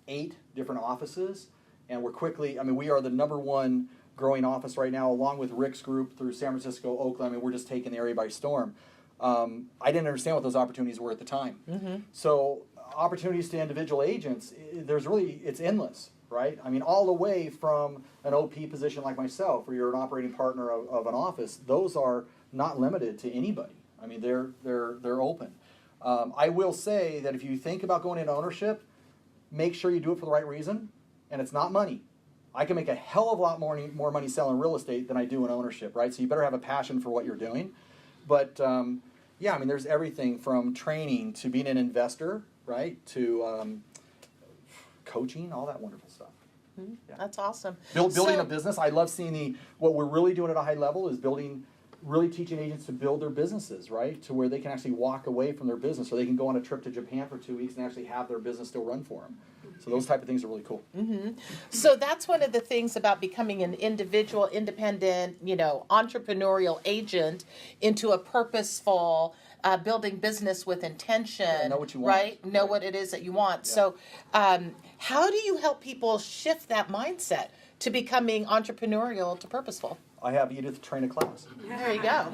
8 different offices, and we're quickly, we are the number one growing office right now, along with Rick's group through San Francisco, Oakland. We're just taking the area by storm. I didn't understand what those opportunities were at the time. Mm-hmm. So opportunities to individual agents, it's endless, right? All the way from an OP position like myself, where you're an operating partner of an office, those are not limited to anybody. They're open. I will say that if you think about going into ownership, make sure you do it for the right reason, and it's not money. I can make a hell of a lot more money selling real estate than I do in ownership, right? So you better have a passion for what you're doing. But there's everything from training to being an investor, right, to coaching, all that wonderful stuff. Mm-hmm. Yeah. That's awesome. Building a business. I love seeing what we're really doing at a high level is really teaching agents to build their businesses, right, to where they can actually walk away from their business, or they can go on a trip to Japan for 2 weeks and actually have their business still run for them. So those type of things are really cool. Mm-hmm. So that's one of the things about becoming an individual, independent, entrepreneurial agent into a purposeful, building business with intention. Yeah, know what you want. Right? Know what it is that you want. Yeah. So how do you help people shift that mindset to becoming entrepreneurial to purposeful? I have Edith train a class. There you go.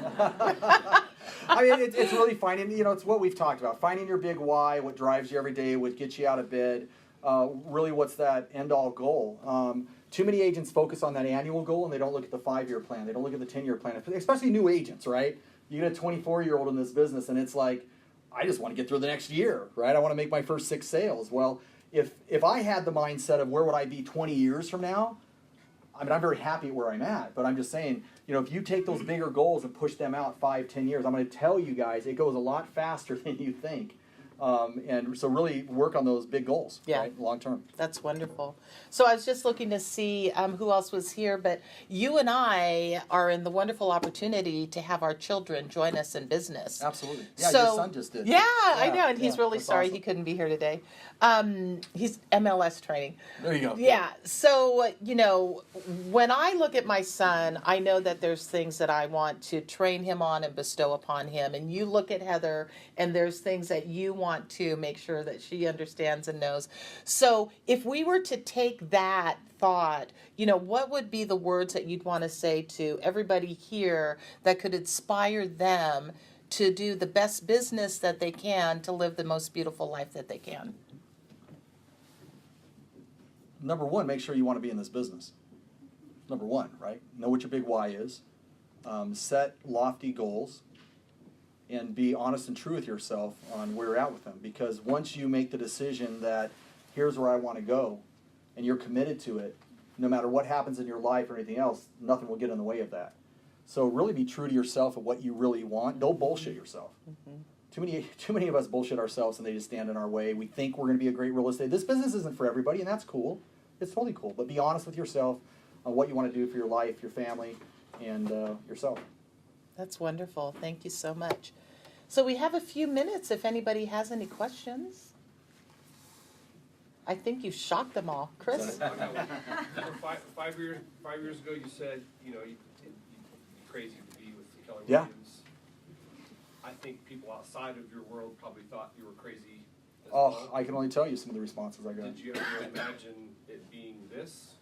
It's really finding, it's what we've talked about. Finding your big why, what drives you every day, what gets you out of bed. Really, what's that end-all goal? Too many agents focus on that annual goal, and they don't look at the 5-year plan. They don't look at the 10-year plan, especially new agents, right? You get a 24-year-old in this business, and it's like, I just want to get through the next year, right? I want to make my first 6 sales. Well, if I had the mindset of where would I be 20 years from now, I'm very happy where I'm at, but I'm just saying, if you take those bigger goals and push them out 5-10 years, I'm going to tell you guys, it goes a lot faster than you think. And so really work on those big goals, right, long term. That's wonderful. So I was just looking to see who else was here, but you and I are in the wonderful opportunity to have our children join us in business. Absolutely. Yeah, your son just did. Yeah, I know, and he's really sorry awesome. He couldn't be here today. He's MLS training. There you go. Yeah, so, when I look at my son, I know that there's things that I want to train him on and bestow upon him, and you look at Heather, and there's things that you want to make sure that she understands and knows. So if we were to take that thought, what would be the words that you'd want to say to everybody here that could inspire them to do the best business that they can to live the most beautiful life that they can? Number one, make sure you want to be in this business. Number one, right? Know what your big why is. Set lofty goals. And be honest and true with yourself on where you're at with them. Because once you make the decision that here's where I want to go, and you're committed to it, no matter what happens in your life or anything else, nothing will get in the way of that. So really be true to yourself of what you really want. Don't bullshit yourself. Mm-hmm. Too many of us bullshit ourselves, and they just stand in our way. We think we're going to be a great real estate. This business isn't for everybody, and that's cool. It's totally cool. But be honest with yourself on what you want to do for your life, your family, and yourself. That's wonderful. Thank you so much. So we have a few minutes if anybody has any questions. I think you've shocked them all. Chris? So five years ago, you said, you'd be crazy to be with Keller Yeah. Williams. I think people outside of your world probably thought you were crazy as Oh, well. I can only tell you some of the responses I got. Did you ever imagine it being this?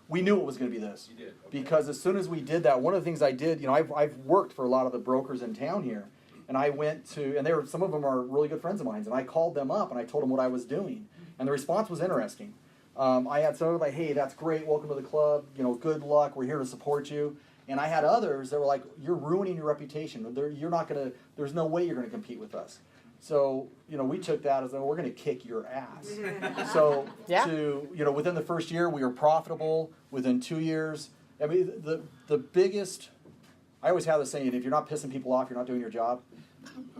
We knew it was going to be this. You did. Okay. Because as soon as we did that, one of the things I did, I've worked for a lot of the brokers in town here, and I went to, and some of them are really good friends of mine, and I called them up and I told them what I was doing, and the response was interesting. I had some like, hey, that's great, welcome to the club, good luck, we're here to support you. And I had others that were like, you're ruining your reputation. There's no way you're gonna compete with us. So, we took that as, we're gonna kick your ass. So, Yeah. within the first year, we were profitable. Within 2 years, I mean, the biggest, I always have the saying, if you're not pissing people off, you're not doing your job.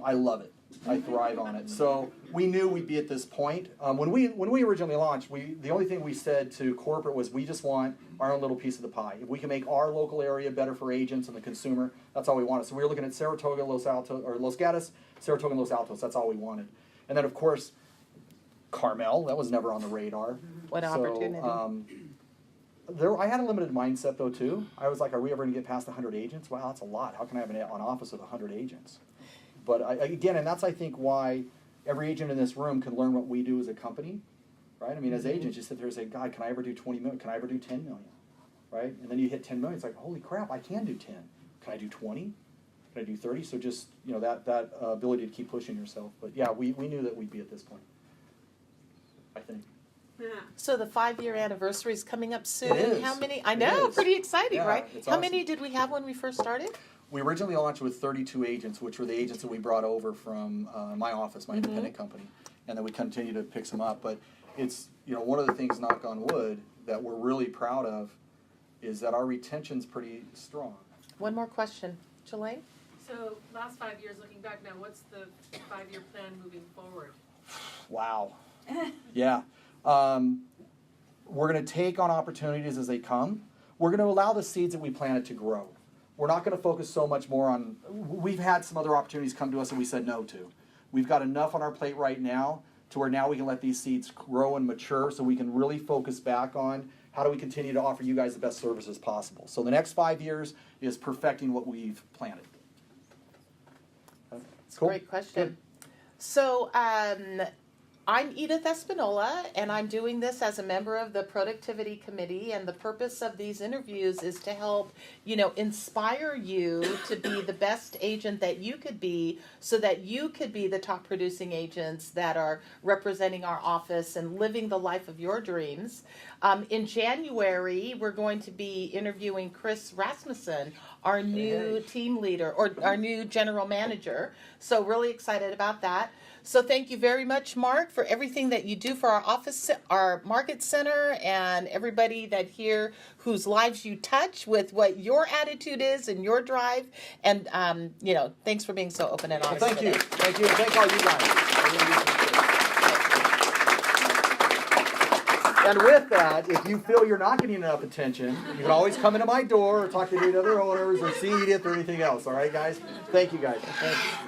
I love it. I thrive on it. So we knew we'd be at this point. When we originally launched, the only thing we said to corporate was we just want our own little piece of the pie. If we can make our local area better for agents and the consumer, that's all we wanted. So we were looking at Saratoga, Los Gatos, Saratoga, and Los Altos. That's all we wanted. And then of course, Carmel. That was never on the radar. What opportunity. I had a limited mindset though too. I was like, are we ever going to get past 100 agents? Wow, that's a lot. How can I have an office with 100 agents? But and that's I think why every agent in this room can learn what we do as a company, right? I mean, as agents, you sit there and say, God, can I ever do 20 million? Can I ever do 10 million? Right? And then you hit 10 million. It's like, holy crap, I can do 10. Can I do 20? Can I do 30? So just that ability to keep pushing yourself. But yeah, we knew that we'd be at this point, I think. So the 5-year anniversary is coming up soon. It is. How many? I know, is. pretty exciting, Yeah, right? it's How awesome. many did we have when we first started? We originally launched with 32 agents, which were the agents that we brought over from my office, my independent company, and then we continue to pick some up. But it's one of the things, knock on wood, that we're really proud of is that our retention's pretty strong. One more question, Jelaine? So last 5 years, looking back now, what's the 5-year plan moving forward? Wow. Yeah. We're going to take on opportunities as they come. We're going to allow the seeds that we planted to grow. We're not going to focus so much more on, we've had some other opportunities come to us and we said no to. We've got enough on our plate right now to where now we can let these seeds grow and mature so we can really focus back on how do we continue to offer you guys the best services possible. So the next 5 years is perfecting what we've planted. Cool. Great question. Good. So I'm Edith Espinola, and I'm doing this as a member of the Productivity Committee, and the purpose of these interviews is to help, inspire you to be the best agent that you could be so that you could be the top producing agents that are representing our office and living the life of your dreams. In January, we're going to be interviewing Chris Rasmussen, our new team leader, or our new general manager. So really excited about that. So thank you very much, Mark, for everything that you do for our office, our market center, and everybody that here whose lives you touch with what your attitude is and your drive. And, thanks for being so open and honest. Well, thank you. today. Thank you. Thank all you guys. I really appreciate it. And with that, if you feel you're not getting enough attention, you can always come into my door or talk to any other owners or see Edith or anything else. All right, guys? Thank you, guys. Thank you.